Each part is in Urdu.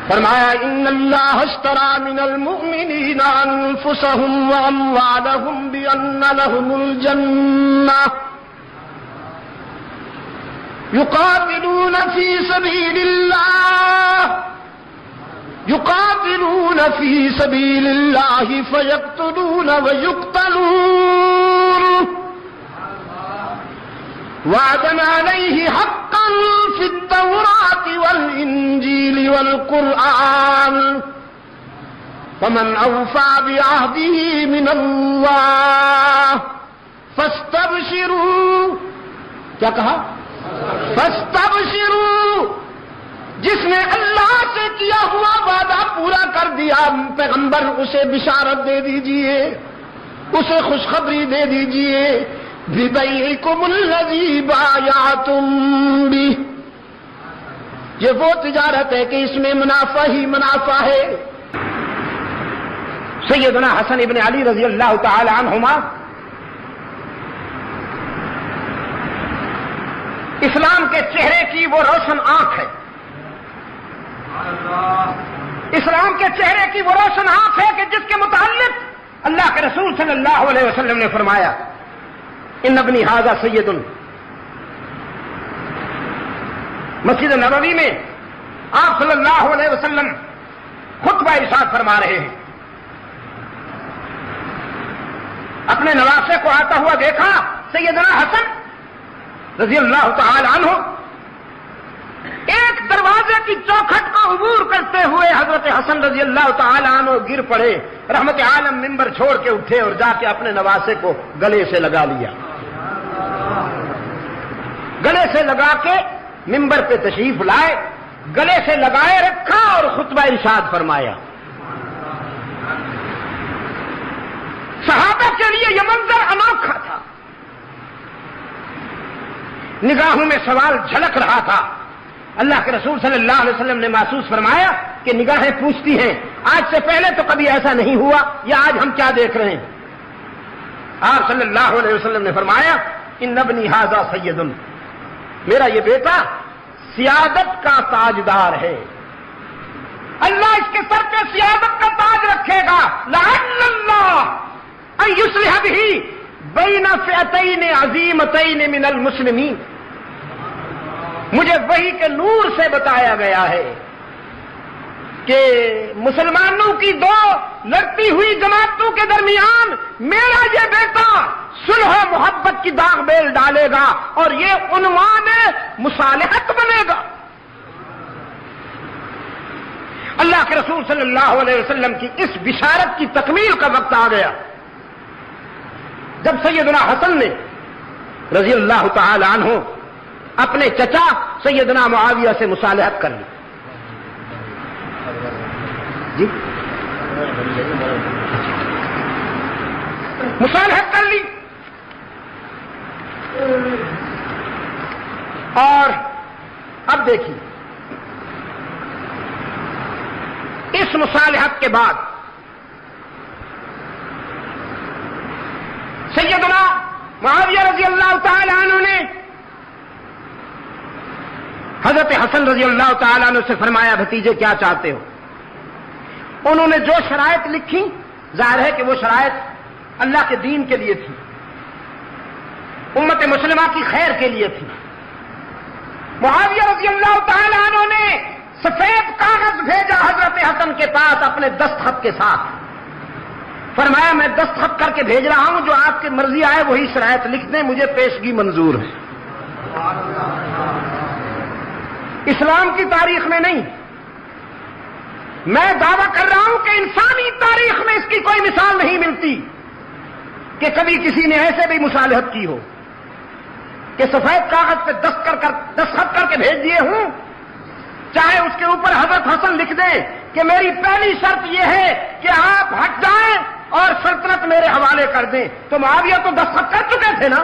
فرمایا ان اللہ اشترى من المؤمنین انفسهم واموالهم بان لهم الجنہ يقاتلون في سبيل الله فيقتلون ويقتلون وعدا عليه حقا في التوراة والإنجيل والقرآن فمن أوفى بعهده من الله فاستبشروا. کیا کہا؟ فاستبشروا. جس نے اللہ سے کیا ہوا وعدہ پورا کر دیا پیغمبر اسے بشارت دے دیجئے، اسے خوشخبری دے دیجئے. بِبَيْعِكُمُ الَّذِي بَايَعْتُمْ بِهِ. یہ وہ تجارت ہے کہ اس میں منافع ہی منافع ہے. سیدنا حسن ابن علی رضی اللہ تعالی عنہما اسلام کے چہرے کی وہ روشن آنکھ ہے. اسلام کے چہرے کی وہ روشن آنکھ ہے کہ جس کے متعلق اللہ کے رسول صلی اللہ علیہ وسلم نے فرمایا ان ابنی ھذا سید. مسجد نبوی میں آپ صلی اللہ علیہ وسلم خطبہ ارشاد فرما رہے ہیں. اپنے نواسے کو آتا ہوا دیکھا سیدنا حسن رضی اللہ تعالی عنہ ایک دروازے کی چوکھٹ کو عبور کرتے ہوئے حضرت حسن رضی اللہ تعالی عنہ گر پڑے. رحمت عالم ممبر چھوڑ کے اٹھے اور جا کے اپنے نواسے کو گلے سے لگا لیا. گلے سے لگا کے ممبر پہ تشریف لائے، گلے سے لگائے رکھا اور خطبہ ارشاد فرمایا. صحابہ کے لیے یہ منظر انوکھا تھا. نگاہوں میں سوال جھلک رہا تھا. اللہ کے رسول صلی اللہ علیہ وسلم نے محسوس فرمایا کہ نگاہیں پوچھتی ہیں آج سے پہلے تو کبھی ایسا نہیں ہوا، یا آج ہم کیا دیکھ رہے ہیں. آپ صلی اللہ علیہ وسلم نے فرمایا ان ابنی ھذا سید. میرا یہ بیٹا سیادت کا تاجدار ہے. اللہ اس کے سر پہ سیادت کا تاج رکھے گا. لعل اللہ ان یصلح بہ بین فئتین عظیمتین من المسلمین. مجھے وحی کے نور سے بتایا گیا ہے کہ مسلمانوں کی دو لڑتی ہوئی جماعتوں کے درمیان میرا یہ بیٹا صلح و محبت کی داغ بیل ڈالے گا اور یہ عنوان مصالحت بنے گا. اللہ کے رسول صلی اللہ علیہ وسلم کی اس بشارت کی تکمیل کا وقت آ گیا جب سیدنا حسن نے رضی اللہ تعالی عنہ اپنے چچا سیدنا معاویہ سے مصالحت کر لی. جی مصالحت کر لی اور اب دیکھیے اس مصالحت کے بعد سیدنا معاویہ رضی اللہ تعالی عنہ نے حضرت حسن رضی اللہ تعالیٰ عنہ سے فرمایا بھتیجے کیا چاہتے ہو. انہوں نے جو شرائط لکھی ظاہر ہے کہ وہ شرائط اللہ کے دین کے لیے تھی، امت مسلمہ کی خیر کے لیے تھی. معاویہ رضی اللہ تعالیٰ عنہ نے سفید کاغذ بھیجا حضرت حسن کے پاس اپنے دستخط کے ساتھ. فرمایا میں دستخط کر کے بھیج رہا ہوں، جو آپ کی مرضی آئے وہی شرائط لکھ دیں، مجھے پیشگی منظور ہے. اسلام کی تاریخ میں نہیں، میں دعویٰ کر رہا ہوں کہ انسانی تاریخ میں اس کی کوئی مثال نہیں ملتی کہ کبھی کسی نے ایسے بھی مصالحت کی ہو کہ سفید کاغذ پہ دستخط کر کے بھیج دیے ہوں، چاہے اس کے اوپر حضرت حسن لکھ دیں کہ میری پہلی شرط یہ ہے کہ آپ ہٹ جائیں اور سلطنت میرے حوالے کر دیں. تو معاویہ تو دستخط کر چکے تھے نا.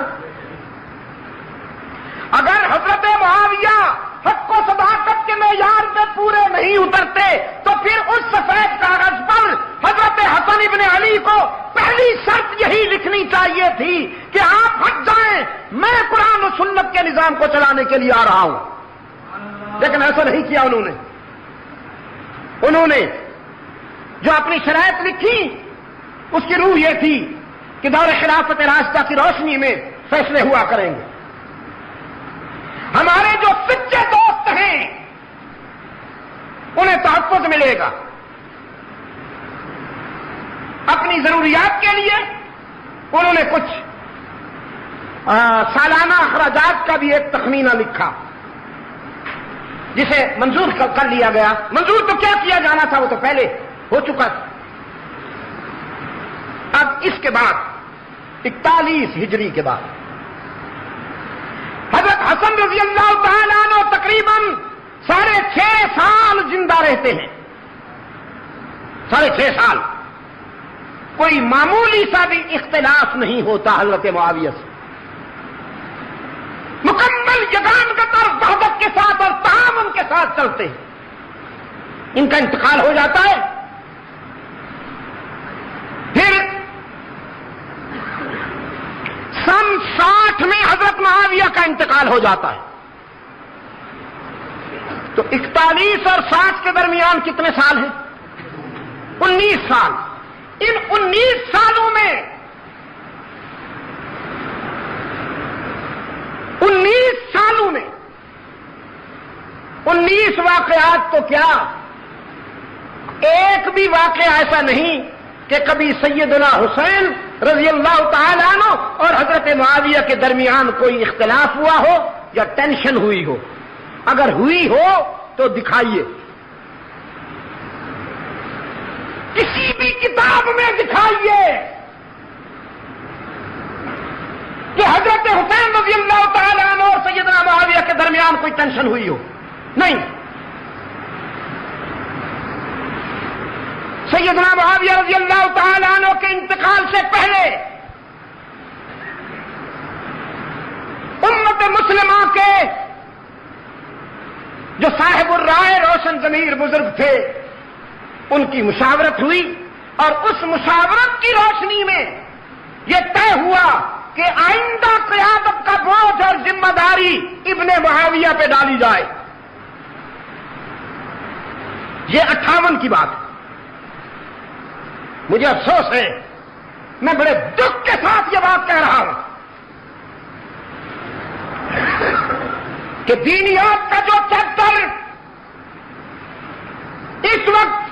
اگر حضرت معاویہ حق و صداقت کے معیار پہ پورے نہیں اترتے تو پھر اس سفید کاغذ پر حضرت حسن ابن علی کو پہلی شرط یہی لکھنی چاہیے تھی کہ آپ ہٹ جائیں، میں قرآن و سنت کے نظام کو چلانے کے لیے آ رہا ہوں. لیکن ایسا نہیں کیا انہوں نے. انہوں نے جو اپنی شرائط لکھی اس کی روح یہ تھی کہ دور خلافت راستہ کی روشنی میں فیصلے ہوا کریں گے. ہمارے جو سچے دوست ہیں انہیں تحفظ ملے گا. اپنی ضروریات کے لیے انہوں نے کچھ سالانہ اخراجات کا بھی ایک تخمینہ لکھا جسے منظور کر لیا گیا. منظور تو کیا کیا جانا تھا، وہ تو پہلے ہو چکا تھا. اب اس کے بعد 41 ہجری کے بعد حضرت حسن رضی اللہ تعالیٰ عنہ تقریباً 6.5 سال زندہ رہتے ہیں. 6.5 سال کوئی معمولی سا بھی اختلاف نہیں ہوتا حضرت معاویہ سے. مکمل یگانگت اور وحدت کے ساتھ اور تعاون کے ساتھ چلتے ہیں. ان کا انتقال ہو جاتا ہے. پھر سن 60 میں حضرت معاویہ کا انتقال ہو جاتا ہے. تو 41 اور 60 کے درمیان کتنے سال ہیں؟ 19 سال. ان 19 سالوں میں 19 واقعات تو کیا، ایک بھی واقعہ ایسا نہیں کہ کبھی سیدنا حسین رضی اللہ تعالی عنہ اور حضرت معاویہ کے درمیان کوئی اختلاف ہوا ہو یا ٹینشن ہوئی ہو. اگر ہوئی ہو تو دکھائیے، کسی بھی کتاب میں دکھائیے کہ حضرت حسین رضی اللہ تعالی عنہ اور سیدنا معاویہ کے درمیان کوئی ٹینشن ہوئی ہو. نہیں. سیدنا معاویہ رضی اللہ تعالی عنہ کے انتقال سے پہلے امت مسلمہ کے جو صاحب الرائے روشن ضمیر بزرگ تھے ان کی مشاورت ہوئی، اور اس مشاورت کی روشنی میں یہ طے ہوا کہ آئندہ قیادت کا بوجھ اور ذمہ داری ابن معاویہ پہ ڈالی جائے. یہ 58 کی بات ہے. مجھے افسوس ہے، میں بڑے دکھ کے ساتھ یہ بات کہہ رہا ہوں کہ دینیات کا جو چیپٹر اس وقت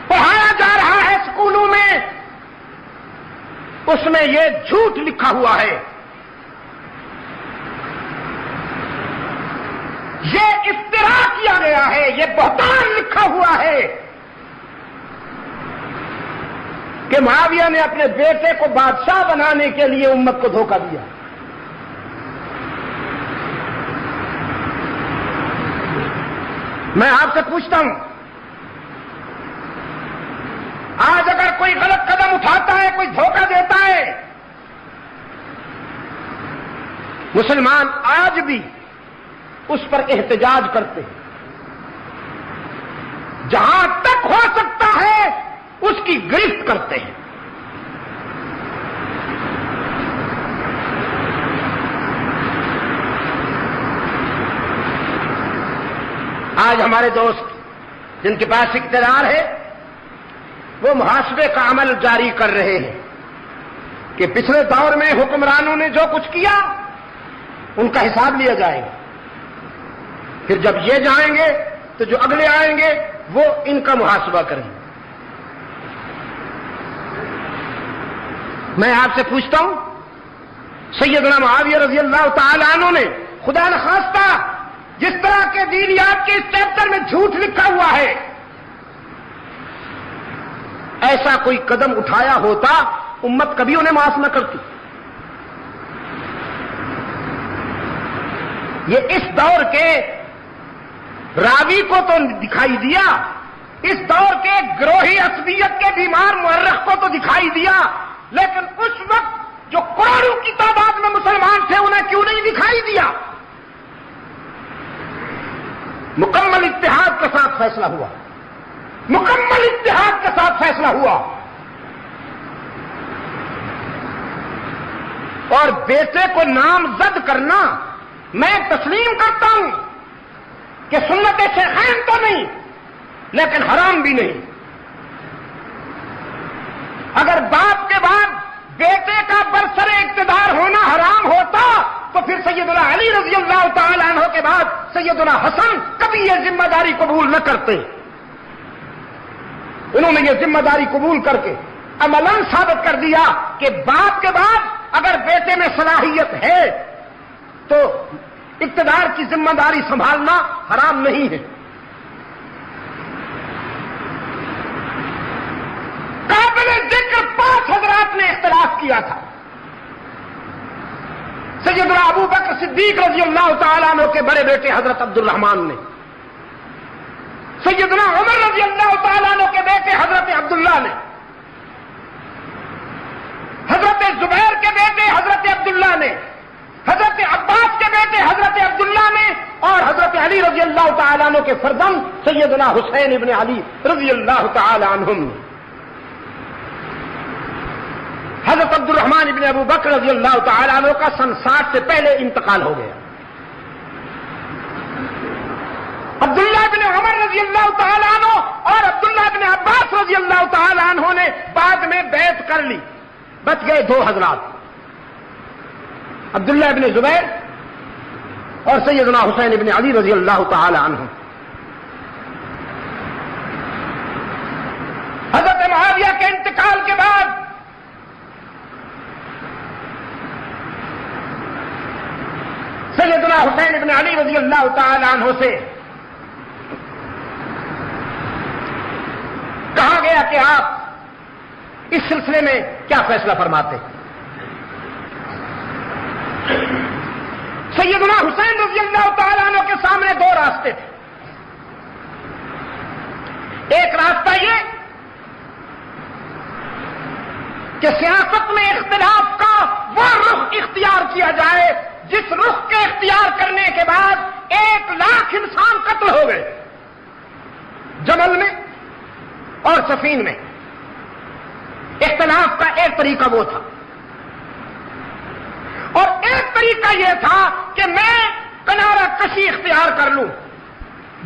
پڑھایا جا رہا ہے اسکولوں میں، اس میں یہ جھوٹ لکھا ہوا ہے. یہ افترا کیا گیا ہے، یہ بہتان لکھا ہوا ہے کہ معاویہ نے اپنے بیٹے کو بادشاہ بنانے کے لیے امت کو دھوکہ دیا. میں آپ سے پوچھتا ہوں، آج اگر کوئی غلط قدم اٹھاتا ہے، کوئی دھوکہ دیتا ہے، مسلمان آج بھی اس پر احتجاج کرتے ہیں. جہاں تک ہو سکتا ہے اس کی گرفت کرتے ہیں. آج ہمارے دوست جن کے پاس اقتدار ہے وہ محاسبے کا عمل جاری کر رہے ہیں کہ پچھلے دور میں حکمرانوں نے جو کچھ کیا ان کا حساب لیا جائے گا. پھر جب یہ جائیں گے تو جو اگلے آئیں گے وہ ان کا محاسبہ کریں گے. میں آپ سے پوچھتا ہوں، سیدنا معاویہ رضی اللہ تعالی عنہ نے خدا نخواستہ جس طرح کے دینیات کے اس چیپٹر میں جھوٹ لکھا ہوا ہے، ایسا کوئی قدم اٹھایا ہوتا امت کبھی انہیں معاف نہ کرتی. یہ اس دور کے راوی کو تو دکھائی دیا، اس دور کے گروہی عصبیت کے بیمار مورخ کو تو دکھائی دیا، لیکن اس وقت جو کروڑوں کی تعداد میں مسلمان تھے انہیں کیوں نہیں دکھائی دیا؟ مکمل اتحاد کے ساتھ فیصلہ ہوا، مکمل اتحاد کے ساتھ فیصلہ ہوا. اور بیٹے کو نامزد کرنا، میں تسلیم کرتا ہوں کہ سنت شیخین تو نہیں لیکن حرام بھی نہیں. اگر باپ کے بعد بیٹے کا برسر اقتدار ہونا حرام ہوتا تو پھر سیدنا علی رضی اللہ تعالی عنہ کے بعد سیدنا حسن کبھی یہ ذمہ داری قبول نہ کرتے. انہوں نے یہ ذمہ داری قبول کر کے عملاً ثابت کر دیا کہ باپ کے بعد اگر بیٹے میں صلاحیت ہے تو اقتدار کی ذمہ داری سنبھالنا حرام نہیں ہے. قابل ذکر 5 حضرات نے اختلاف کیا تھا. سیدنا ابو بکر صدیق رضی اللہ تعالیٰ عنہ کے بڑے بیٹے حضرت عبد الرحمن نے، سیدنا عمر رضی اللہ تعالیٰ عنہ کے بیٹے حضرت عبداللہ نے، حضرت زبیر کے بیٹے حضرت عبداللہ نے، حضرت عباس کے بیٹے حضرت عبداللہ نے، اور حضرت علی رضی اللہ تعالیٰ عنہ کے فرزند سیدنا حسین ابن علی رضی اللہ تعالیٰ عنہم نے. حضرت عبد الرحمن ابن ابو بکر رضی اللہ تعالیٰ عنہ کا سن 60 سے پہلے انتقال ہو گیا. عبداللہ بن عمر رضی اللہ تعالیٰ عنہ اور عبداللہ بن عباس رضی اللہ تعالیٰ عنہ نے بعد میں بیعت کر لی. بچ گئے 2 حضرات، عبداللہ بن زبیر اور سیدنا حسین ابن علی رضی اللہ تعالی عنہ. حضرت معاویہ کے انتقال کے بعد سیدنا حسین ابن علی رضی اللہ تعالی عنہ سے کہا گیا کہ آپ اس سلسلے میں کیا فیصلہ فرماتے. سیدنا حسین رضی اللہ تعالیٰ عنہ کے سامنے 2 راستے تھے. ایک راستہ یہ کہ سیاست میں اختلاف کا وہ رخ اختیار کیا جائے جس رخ کے اختیار کرنے کے بعد 1 لاکھ انسان قتل ہو گئے جمل میں اور صفین میں. اختلاف کا ایک طریقہ وہ تھا، اور ایک طریقہ یہ تھا کہ میں کنارہ کشی اختیار کر لوں.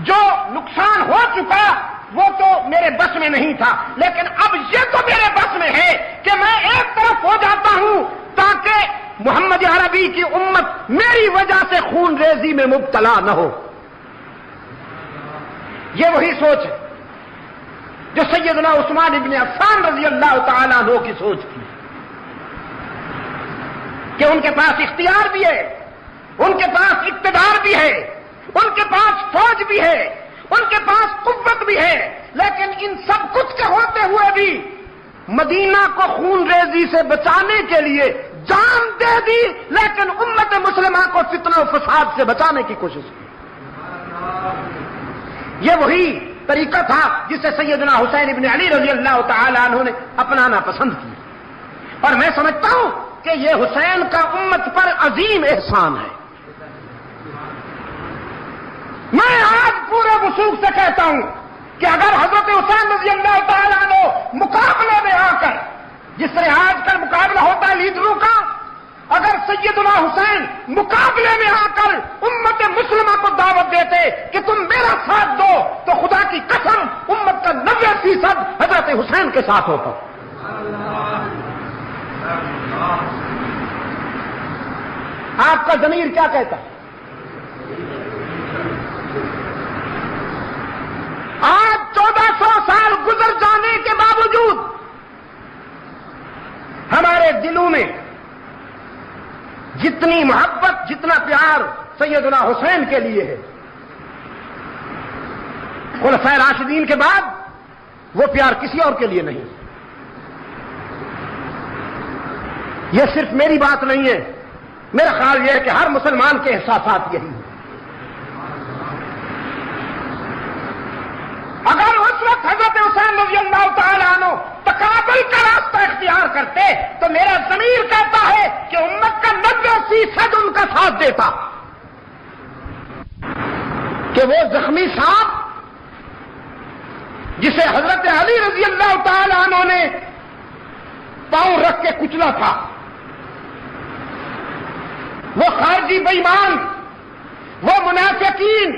جو نقصان ہو چکا وہ تو میرے بس میں نہیں تھا، لیکن اب یہ تو میرے بس میں ہے کہ میں ایک طرف ہو جاتا ہوں تاکہ محمد عربی کی امت میری وجہ سے خون ریزی میں مبتلا نہ ہو. یہ وہی سوچ ہے جو سیدنا عثمان ابن عفان رضی اللہ تعالیٰ عنہ کی سوچ تھی کہ ان کے پاس اختیار بھی ہے، ان کے پاس اقتدار بھی ہے، ان کے پاس فوج بھی ہے، ان کے پاس قوت بھی ہے، لیکن ان سب کچھ کے ہوتے ہوئے بھی مدینہ کو خون ریزی سے بچانے کے لیے جان دے دی، لیکن امت مسلمہ کو فتنہ و فساد سے بچانے کی کوشش کی. یہ وہی طریقہ تھا جسے سیدنا حسین ابن علی رضی اللہ تعالی عنہ نے اپنانا پسند کیا. اور میں سمجھتا ہوں کہ یہ حسین کا امت پر عظیم احسان ہے. میں آج پورے وثوق سے کہتا ہوں کہ اگر حضرت حسین رضی اللہ تعالیٰ عنہ مقابلے میں آ کر، جس طرح آج کل مقابلہ ہوتا ہے لیڈروں کا، اگر سیدنا حسین مقابلے میں آ کر امت مسلمہ کو دعوت دیتے کہ تم میرا ساتھ دو، تو خدا کی قسم امت کا 90% حضرت حسین کے ساتھ ہوتا. آپ کا ضمیر کیا کہتا ہے؟ آج 1400 سال گزر جانے کے باوجود ہمارے دلوں میں جتنی محبت، جتنا پیار سیدنا حسین کے لیے ہے، خلفائے راشدین کے بعد وہ پیار کسی اور کے لیے نہیں. یہ صرف میری بات نہیں ہے، میرا خیال یہ ہے کہ ہر مسلمان کے احساسات یہی ہیں. اگر اس وقت حضرت حسین رضی اللہ تعالیٰ عنہ تقابل کا راستہ اختیار کرتے تو میرا ضمیر کہتا ہے کہ امت کا 90% ان کا ساتھ دیتا. کہ وہ زخمی سانپ جسے حضرت علی رضی اللہ تعالیٰ عنہ نے پاؤں رکھ کے کچلا تھا، وہ خارجی بے ایمان، وہ منافقین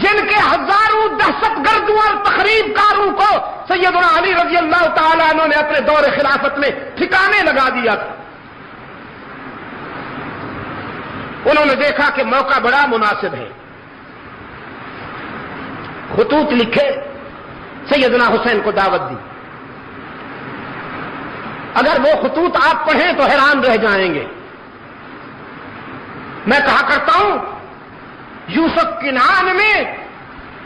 جن کے ہزاروں کاروں، دہشت گردوں اور تخریب کاروں کو سیدنا علی رضی اللہ تعالیٰ عنہ نے اپنے دور خلافت میں ٹھکانے لگا دیا تھا۔ انہوں نے دیکھا کہ موقع بڑا مناسب ہے، خطوط لکھے، سیدنا حسین کو دعوت دی۔ اگر وہ خطوط آپ پڑھیں تو حیران رہ جائیں گے۔ میں کہا کرتا ہوں یوسف کنعان میں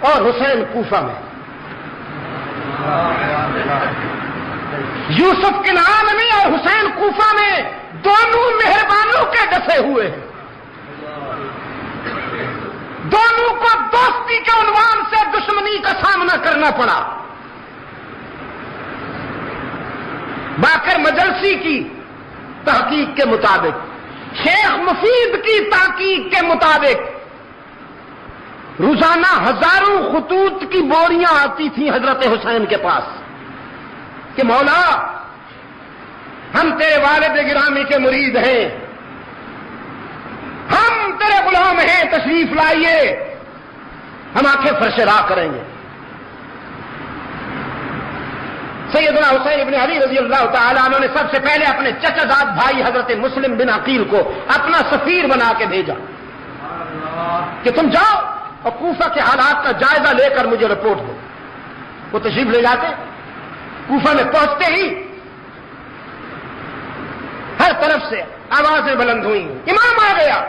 اور حسین کوفہ میں، یوسف کنعان میں اور حسین کوفہ میں دونوں مہربانوں کے ڈسے ہوئے ہیں، دونوں کو دوستی کے عنوان سے دشمنی کا سامنا کرنا پڑا۔ باقر مجلسی کی تحقیق کے مطابق، شیخ مفید کی تحقیق کے مطابق روزانہ ہزاروں خطوط کی بوریاں آتی تھیں حضرت حسین کے پاس کہ مولا ہم تیرے والد گرامی کے مرید ہیں، ہم تیرے غلام ہیں، تشریف لائیے، ہم آنکھیں فرش راہ کریں گے۔ سیدنا حسین ابن علی رضی اللہ تعالیٰ عنہ نے سب سے پہلے اپنے چچا زاد بھائی حضرت مسلم بن عقیل کو اپنا سفیر بنا کے بھیجا کہ تم جاؤ اور کوفہ کے حالات کا جائزہ لے کر مجھے رپورٹ دو۔ وہ تشریف لے جاتے، کوفہ میں پہنچتے ہی ہر طرف سے آوازیں بلند ہوئیں، امام آ گیا۔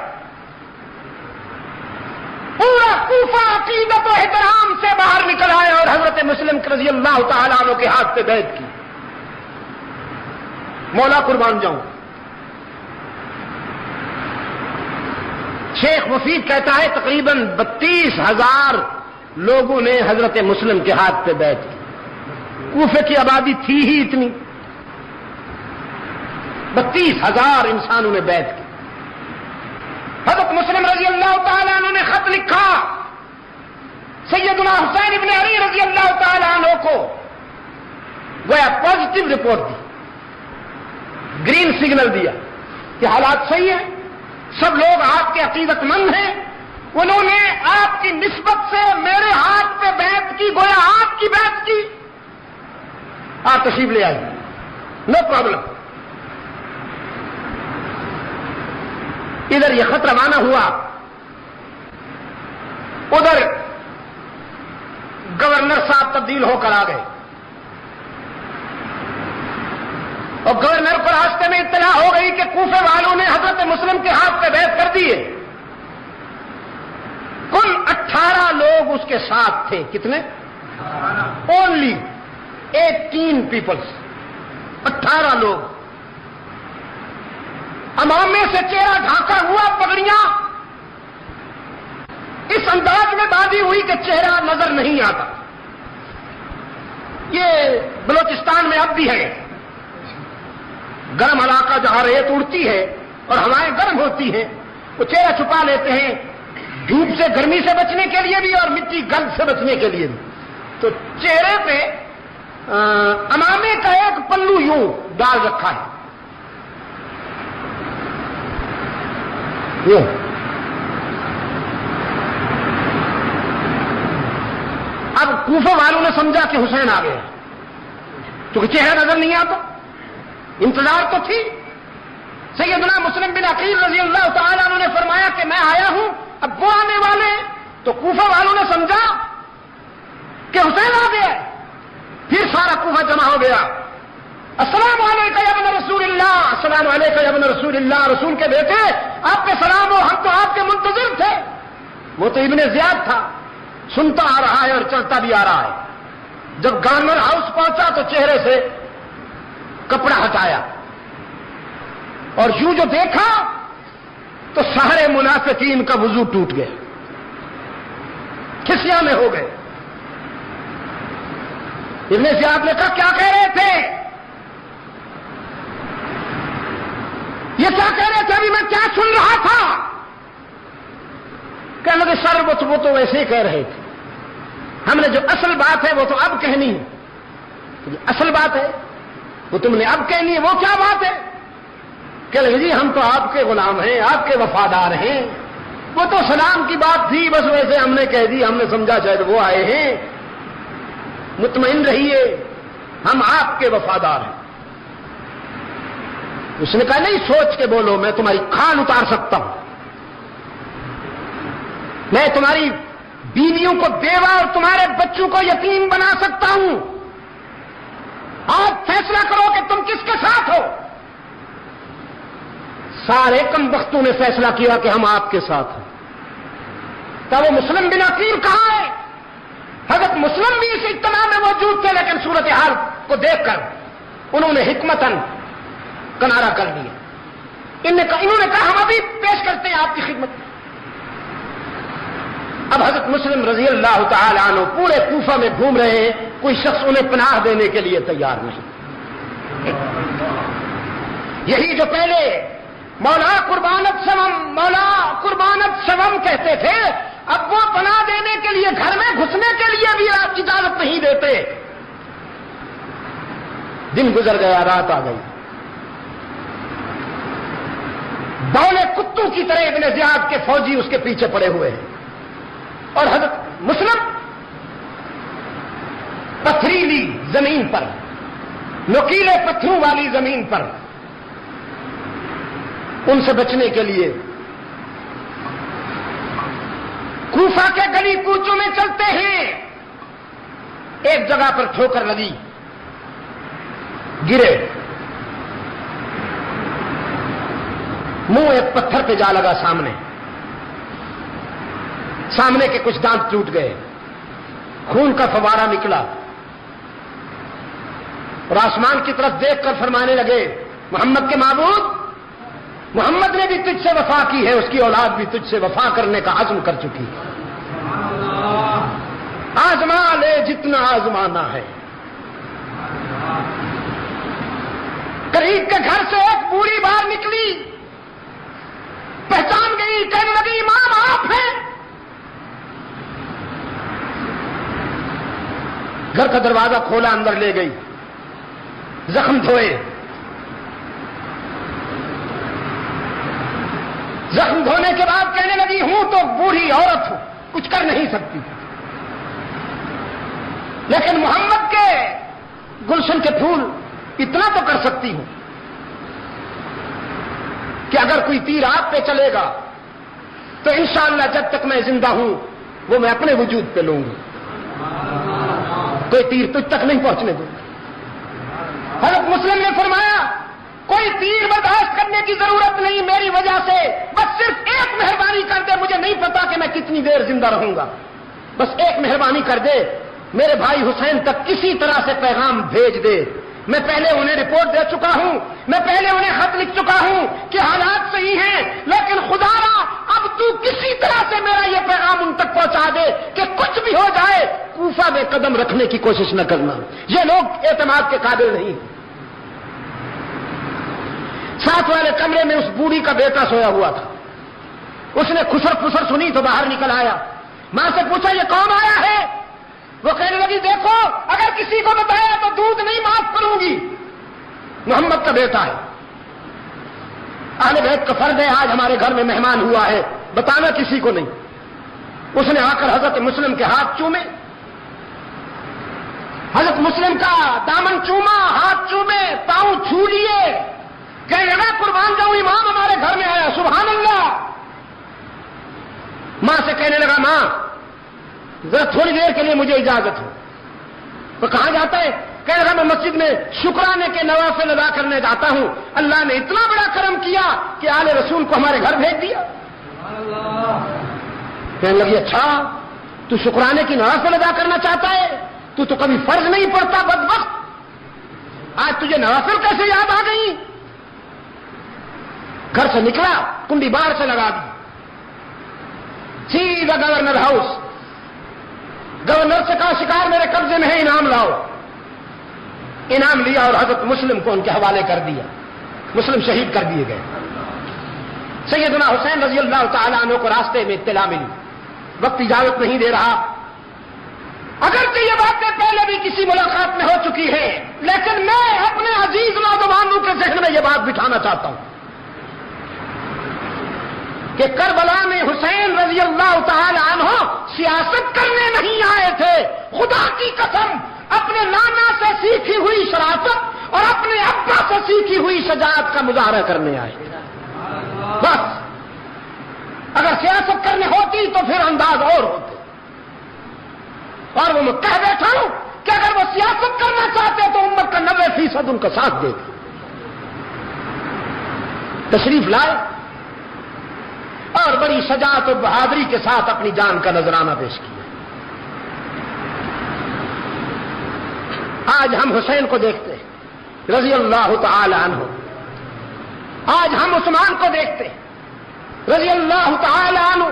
پورا کوفہ عقیدت و احترام سے باہر نکل آئے اور حضرت مسلم رضی اللہ تعالیٰ عنہ کے ہاتھ پہ بیعت کی۔ مولا قربان جاؤں۔ شیخ مفید کہتا ہے تقریباً 32,000 لوگوں نے حضرت مسلم کے ہاتھ پہ بیعت کی۔ کوفے کی آبادی تھی ہی اتنی، 32,000 انسانوں نے بیعت کی۔ حضرت مسلم رضی اللہ تعالیٰ عنہ نے خط لکھا سیدنا حسین ابن علی رضی اللہ تعالیٰ عنہ کو، گویا پازیٹو رپورٹ دی، گرین سگنل دیا کہ حالات صحیح ہیں، سب لوگ آپ کے عقیدت مند ہیں، انہوں نے آپ کی نسبت سے میرے ہاتھ پہ بیعت کی، گویا آپ کی بیعت کی، آپ تشریف لے آئیے، نو پرابلم۔ ادھر یہ خط روانہ ہوا، ادھر گورنر صاحب تبدیل ہو کر آ گئے اور گورنر کو راستے میں اطلاع ہو گئی کہ کوفے والوں نے حضرت مسلم کے ہاتھ پہ بیعت کر دی ہے۔ کل 18 لوگ اس کے ساتھ تھے۔ کتنے؟ اونلی 18 پیپلز، 18 لوگ۔ امامے سے چہرہ ڈھانکا ہوا، پگڑیاں اس انداز میں باندھی ہوئی کہ چہرہ نظر نہیں آتا۔ یہ بلوچستان میں اب بھی ہے، گرم علاقہ جہاں ریت اڑتی ہے اور ہوائیں گرم ہوتی ہیں، وہ چہرہ چھپا لیتے ہیں، دھوپ سے گرمی سے بچنے کے لیے بھی اور مٹی گند سے بچنے کے لیے بھی۔ تو چہرے پہ امامے کا ایک پلو یوں ڈال رکھا ہے۔ اب کوفہ والوں نے سمجھا کہ حسین آ گیا، کیونکہ چہرہ نظر نہیں آتا، انتظار تو تھی۔ سیدنا مسلم بن عقیل رضی اللہ تعالیٰ عنہ نے فرمایا کہ میں آیا ہوں، اب وہ آنے والے ہیں۔ تو کوفہ والوں نے سمجھا کہ حسین آ گیا، پھر سارا کوفہ جمع ہو گیا۔ السلام علیکم یا ابن رسول اللہ، السلام علیکم یا ابن رسول اللہ، رسول کے بیٹے آپ پہ سلام ہو، ہم تو آپ کے منتظر تھے۔ وہ تو ابن زیاد تھا، سنتا آ رہا ہے اور چلتا بھی آ رہا ہے۔ جب گورنر ہاؤس پہنچا تو چہرے سے کپڑا ہٹایا اور یوں جو دیکھا تو سارے منافقین کا وضو ٹوٹ گیا، کھسیاں میں ہو گئے۔ ابن زیاد نے کہا کیا کہہ رہے تھے؟ یہ کیا کہہ رہے تھے؟ ابھی میں کیا سن رہا تھا؟ کہنے لگے سر وہ تو ویسے ہی کہہ رہے تھے، ہم نے جو اصل بات ہے وہ تو اب کہنی ہے۔ جو اصل بات ہے وہ تم نے اب کہنی ہے، وہ کیا بات ہے؟ کہنے لگے جی ہم تو آپ کے غلام ہیں، آپ کے وفادار ہیں، وہ تو سلام کی بات تھی، بس ویسے ہم نے کہہ دی، ہم نے سمجھا شاید وہ آئے ہیں، مطمئن رہیے ہم آپ کے وفادار ہیں۔ اس نے کہا نہیں، سوچ کے بولو، میں تمہاری کھال اتار سکتا ہوں، میں تمہاری بیویوں کو بیوہ اور تمہارے بچوں کو یتیم بنا سکتا ہوں، آپ فیصلہ کرو کہ تم کس کے ساتھ ہو۔ سارے کم بختوں نے فیصلہ کیا کہ ہم آپ کے ساتھ ہیں۔ تب وہ مسلم بن عقیل کہاں ہے؟ حضرت مسلم بھی اس اجتماع میں موجود تھے، لیکن صورتحال کو دیکھ کر انہوں نے حکمتاً کنارہ کر دیا۔ انہوں نے کہا ہم ابھی پیش کرتے ہیں آپ کی خدمت میں۔ اب حضرت مسلم رضی اللہ تعالی عنہ پورے کوفہ میں گھوم رہے ہیں، کوئی شخص انہیں پناہ دینے کے لیے تیار نہیں۔ یہی جو پہلے مولا قربانت سوم، مولا قربانت سوم کہتے تھے، اب وہ پناہ دینے کے لیے گھر میں گھسنے کے لیے بھی آپ اجازت نہیں دیتے۔ دن گزر گیا، رات آ گئی، بولے کتوں کی طرح ابن زیاد کے فوجی اس کے پیچھے پڑے ہوئے ہیں، اور حضرت مسلم پتھریلی زمین پر، نوکیلے پتھروں والی زمین پر ان سے بچنے کے لیے کوفہ کے گلی کوچوں میں چلتے ہیں۔ ایک جگہ پر ٹھوکر لگی، گرے، منہ ایک پتھر پہ جا لگا، سامنے کے کچھ دانت ٹوٹ گئے، خون کا فوارہ نکلا، اور آسمان کی طرف دیکھ کر فرمانے لگے محمد کے معبود، محمد نے بھی تجھ سے وفا کی ہے، اس کی اولاد بھی تجھ سے وفا کرنے کا عزم کر چکی ہے، آزما لے جتنا آزمانا ہے۔ قریب کے گھر سے ایک بوڑھی باہر نکلی، پہچان گئی، کہنے لگی امام آپ ہیں۔ گھر کا دروازہ کھولا، اندر لے گئی، زخم دھوئے، زخم دھونے کے بعد کہنے لگی ہوں تو بوڑھی عورت ہوں، کچھ کر نہیں سکتی، لیکن محمد کے گلشن کے پھول اتنا تو کر سکتی ہوں کہ اگر کوئی تیر آپ پہ چلے گا تو انشاءاللہ جب تک میں زندہ ہوں وہ میں اپنے وجود پہ لوں گی، کوئی تیر تجھ تک نہیں پہنچنے دوں۔ حضرت مسلم نے فرمایا کوئی تیر برداشت کرنے کی ضرورت نہیں میری وجہ سے، بس صرف ایک مہربانی کر دے، مجھے نہیں پتا کہ میں کتنی دیر زندہ رہوں گا، بس ایک مہربانی کر دے، میرے بھائی حسین تک کسی طرح سے پیغام بھیج دے۔ میں پہلے انہیں رپورٹ دے چکا ہوں، میں پہلے انہیں خط لکھ چکا ہوں کہ حالات صحیح ہیں، لیکن خدا را اب تو کسی طرح سے میرا یہ پیغام ان تک پہنچا دے کہ کچھ بھی ہو جائے کوفہ میں قدم رکھنے کی کوشش نہ کرنا، یہ لوگ اعتماد کے قابل نہیں۔ ساتھ والے کمرے میں اس بوڑھی کا بیٹا سویا ہوا تھا، اس نے خسر پھسر سنی تو باہر نکل آیا، ماں سے پوچھا یہ کون آیا ہے؟ وہ کہنے لگی دیکھو اگر کسی کو بتایا تو دودھ نہیں معاف کروں گی، محمد کا بیٹا ہے، اہل بیت کا فرض ہے، آج ہمارے گھر میں مہمان ہوا ہے، بتانا کسی کو نہیں۔ اس نے آ کر حضرت مسلم کے ہاتھ چومے، حضرت مسلم کا دامن چوما، ہاتھ چومے، پاؤں چھو لیے، کہنے لگا قربان جاؤں امام ہمارے گھر میں آیا، سبحان اللہ۔ ماں سے کہنے لگا ماں ذرا تھوڑی دیر کے لیے مجھے اجازت ہو۔ تو کہاں جاتا ہے؟ کہنے لگا میں مسجد میں شکرانے کے نوافل ادا کرنے جاتا ہوں، اللہ نے اتنا بڑا کرم کیا کہ آل رسول کو ہمارے گھر بھیج دیا۔ کہنے لگی اچھا تو شکرانے کی نوافل ادا کرنا چاہتا ہے، تو کبھی فرض نہیں پڑتا بدبخت، آج تجھے نوافل کیسے یاد آ گئی؟ گھر سے نکلا، کنڈی باہر سے لگا دی، سیدھا گورنر ہاؤس، گورنر سے کہا شکار میرے قبضے میں ہے، انعام لاؤ، انعام لیا اور حضرت مسلم کو ان کے حوالے کر دیا، مسلم شہید کر دیے گئے۔ سیدنا حسین رضی اللہ تعالیٰ عنہ کو راستے میں اطلاع ملی، وقت اجازت نہیں دے رہا، اگرچہ یہ باتیں پہلے بھی کسی ملاقات میں ہو چکی ہے، لیکن میں اپنے عزیز نوجوانوں کے ذہن میں یہ بات بٹھانا چاہتا ہوں۔ کہ کربلا میں حسین رضی اللہ تعالی عنہ سیاست کرنے نہیں آئے تھے، خدا کی قسم اپنے نانا سے سیکھی ہوئی شرافت اور اپنے ابا سے سیکھی ہوئی شجاعت کا مظاہرہ کرنے آئے تھے۔ بس اگر سیاست کرنے ہوتی تو پھر انداز اور ہوتے، اور وہ میں کہہ بیٹھا ہوں کہ اگر وہ سیاست کرنا چاہتے تو امت کا 90% ان کا ساتھ دیتے۔ تشریف لائے اور بڑی شجاعت و بہادری کے ساتھ اپنی جان کا نذرانہ پیش کیا۔ آج ہم حسین کو دیکھتے ہیں رضی اللہ تعالی عنہ، آج ہم عثمان کو دیکھتے ہیں رضی اللہ تعالی عنہ،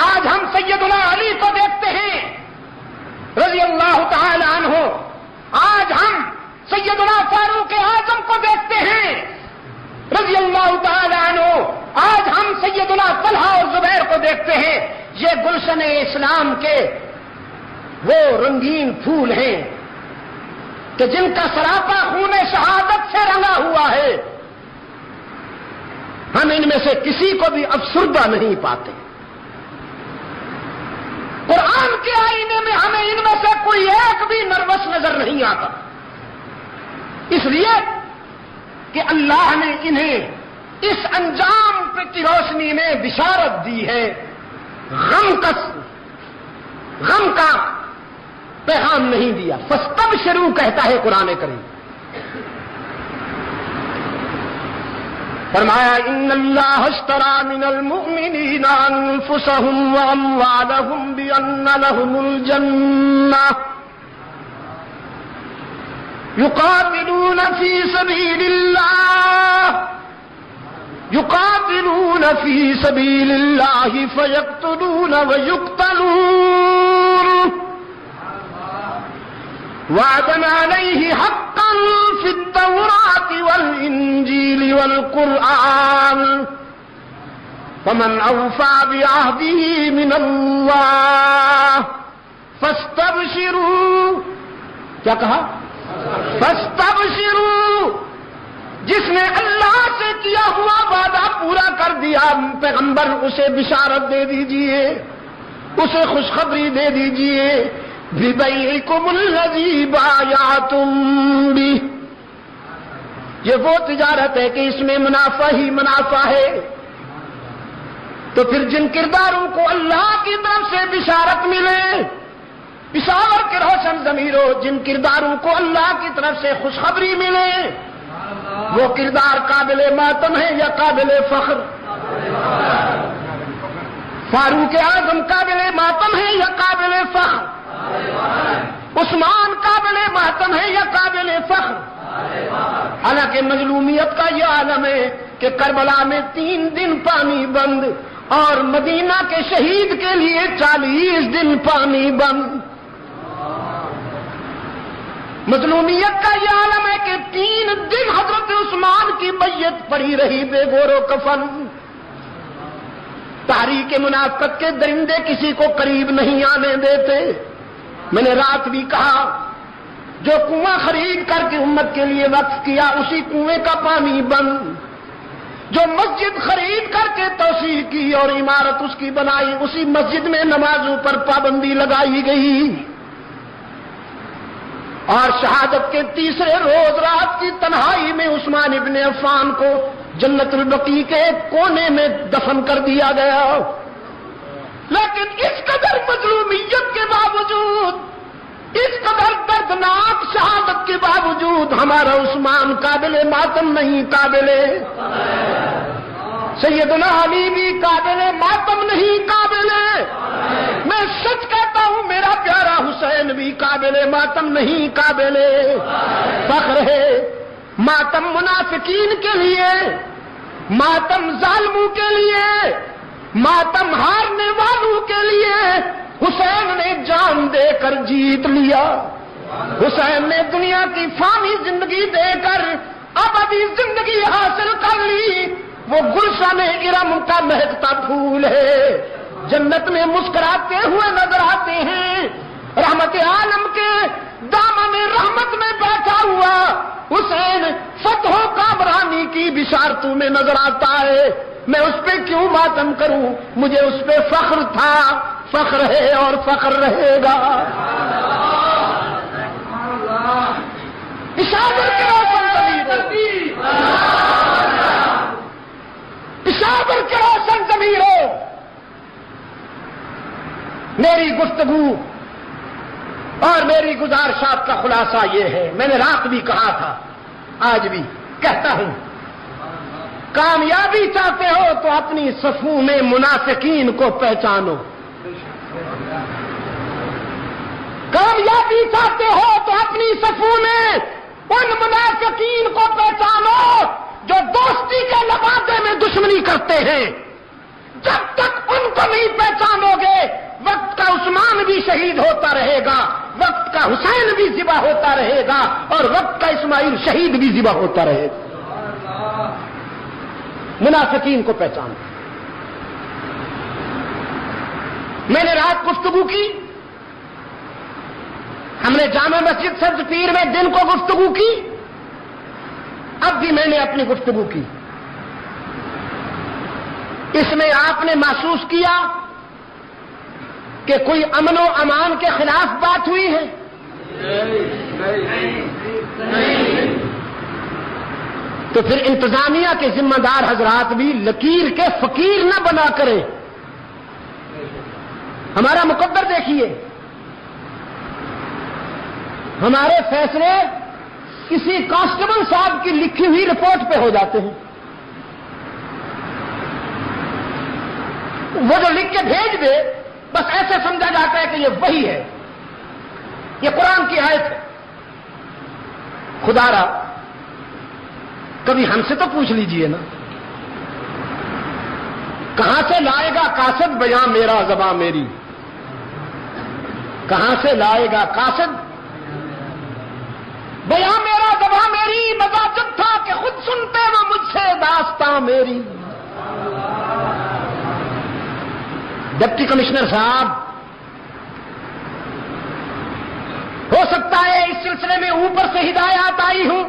آج ہم سیدنا علی کو دیکھتے ہیں رضی اللہ تعالی عنہ، آج ہم سیدنا فاروق اعظم کو دیکھتے ہیں رضی اللہ تعالی عنہ، آج ہم سیدنا طلحہ اور زبیر کو دیکھتے ہیں۔ یہ گلشن اسلام کے وہ رنگین پھول ہیں کہ جن کا سراپا خون شہادت سے رنگا ہوا ہے، ہم ان میں سے کسی کو بھی افسردہ نہیں پاتے۔ قرآن کے آئینے میں ہمیں ان میں سے کوئی ایک بھی نروس نظر نہیں آتا، اس لیے کہ اللہ نے انہیں اس انجام کی روشنی میں بشارت دی ہے، غم کا پیغام نہیں دیا۔ فاستبشروا کہتا ہے قرآن کریم، فرمایا ان اللہ اشترى من المؤمنین انفسهم واموالهم بان لهم الجنہ يقاتلون في سبيل الله فيقتلون ويقتلون وعدا عليه حقا في التوراة والإنجيل والقرآن فمن أوفى بعهده من الله فاستبشروا، کیا کہا؟ فاستبشروا، جس نے اللہ سے کیا ہوا وعدہ پورا کر دیا پیغمبر اسے بشارت دے دیجئے، اسے خوشخبری دے دیجئے، بِبَيْعِكُمُ الَّذِي بَايَعْتُمْ بِهِ، یہ وہ تجارت ہے کہ اس میں منافع ہی منافع ہے۔ تو پھر جن کرداروں کو اللہ کی طرف سے بشارت ملے، پشاور کے روشن ضمیروں، جن کرداروں کو اللہ کی طرف سے خوشخبری ملے، وہ کردار قابل ماتم ہے یا قابل فخر؟ فاروق اعظم قابل ماتم ہے یا قابل فخر؟ عثمان قابل ماتم ہے یا قابل فخر؟ حالانکہ مظلومیت کا یہ عالم ہے کہ کربلا میں 3 دن پانی بند اور مدینہ کے شہید کے لیے 40 دن پانی بند۔ مظلومیت کا یہ عالم ہے کہ 3 دن حضرت عثمان کی میت پڑی رہی بے گور و کفن۔ تحریک منافقت کے درندے کسی کو قریب نہیں آنے دیتے۔ میں نے رات بھی کہا، جو کنواں خرید کر کے امت کے لیے وقف کیا اسی کنویں کا پانی بند، جو مسجد خرید کر کے توسیع کی اور عمارت اس کی بنائی اسی مسجد میں نمازوں پر پابندی لگائی گئی، اور شہادت کے تیسرے روز رات کی تنہائی میں عثمان ابن عفان کو جنت البقیع کے ایک کونے میں دفن کر دیا گیا۔ لیکن اس قدر مظلومیت کے باوجود، اس قدر دردناک شہادت کے باوجود ہمارا عثمان قابل ماتم نہیں، قابل سیدنا علی بھی قابل ماتم نہیں، قابل، میں سچ کہتا ہوں میرا پیارا حسین بھی قابل ماتم نہیں، قابل فخر ہے۔ ماتم منافقین کے لیے، ماتم ظالموں کے لیے، ماتم ہارنے والوں کے لیے حسین نے جان دے کر جیت لیا۔ حسین نے دنیا کی فانی زندگی دے کر ابدی زندگی حاصل کر لی۔ وہ گلشن ارم کا مہکتا پھول ہے، جنت میں مسکراتے ہوئے نظر آتے ہیں، رحمت عالم کے دامن رحمت میں بیٹھا ہوا حسین فتح و کامرانی کی بشارتوں میں نظر آتا ہے۔ میں اس پہ کیوں ماتم کروں؟ مجھے اس پہ فخر تھا، فخر ہے اور فخر رہے گا۔ پشاور کے روشن ضمیروں، پشاور کے روشن ضمیروں، میری گفتگو اور میری گزارشات کا خلاصہ یہ ہے، میں نے رات بھی کہا تھا، آج بھی کہتا ہوں، کامیابی چاہتے ہو تو اپنی صفوں میں منافقین کو پہچانو، کامیابی چاہتے ہو تو اپنی صفوں میں ان منافقین کو پہچانو جو دوستی کے لبادے میں دشمنی کرتے ہیں۔ جب تک ان کو نہیں پہچانو گے، وقت کا عثمان بھی شہید ہوتا رہے گا، وقت کا حسین بھی ذبح ہوتا رہے گا، اور وقت کا اسماعیل شہید بھی ذبح ہوتا رہے گا۔ منافقین کو پہچانو۔ میں نے رات گفتگو کی، ہم نے جامع مسجد سبز پیر میں دن کو گفتگو کی، اب بھی میں نے اپنی گفتگو کی۔ اس میں آپ نے محسوس کیا کہ کوئی امن و امان کے خلاف بات ہوئی ہے؟ تو پھر انتظامیہ کے ذمہ دار حضرات بھی لکیر کے فقیر نہ بنا کریں۔ ہمارا مقدر دیکھیے، ہمارے فیصلے کسی کانسٹیبل صاحب کی لکھی ہوئی رپورٹ پہ ہو جاتے ہیں، وہ جو لکھ کے بھیج دے بس ایسے سمجھا جاتا ہے کہ یہ وہی ہے، یہ قرآن کی آیت ہے۔ خدا را کبھی ہم سے تو پوچھ لیجئے نا، کہاں سے لائے گا قاصد بیاں میرا زباں میری؟ کہاں سے لائے گا قاصد بیاں میرا زباں میری؟ مزاجب تھا کہ خود سنتے وہ مجھ سے داستاں میری۔ ڈپٹی کمشنر صاحب، ہو سکتا ہے اس سلسلے میں اوپر سے ہدایات آئی ہوں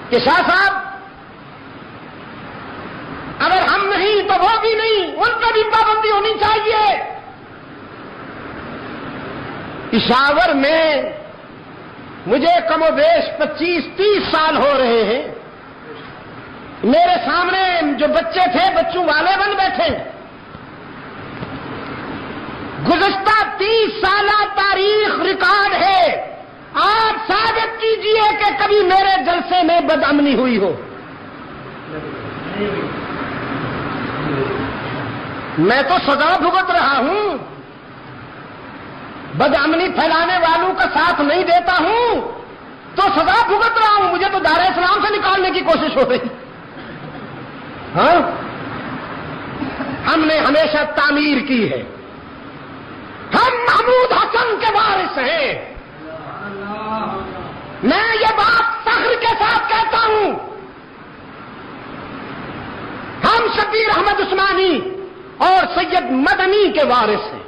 کہ شاہ صاحب اگر ہم نہیں تو وہ بھی نہیں، ان پر بھی پابندی ہونی چاہیے۔ پشاور میں مجھے کم و بیش 25-30 سال ہو رہے ہیں، میرے سامنے جو بچے تھے بچوں والے بن بیٹھے۔ گزشتہ 30 سالہ تاریخ ریکارڈ ہے، آپ ثابت کیجئے کہ کبھی میرے جلسے میں بدامنی ہوئی ہو۔ میں تو سزا بھگت رہا ہوں، بدامنی پھیلانے والوں کا ساتھ نہیں دیتا ہوں تو سزا بھگت رہا ہوں، مجھے تو دار اسلام سے نکالنے کی کوشش ہو رہی۔ ہاں، ہم نے ہمیشہ تعمیر کی ہے، ہم محمود حسن کے وارث ہیں۔ میں یہ بات فخر کے ساتھ کہتا ہوں، ہم شبیر احمد عثمانی اور سید مدنی کے وارث ہیں۔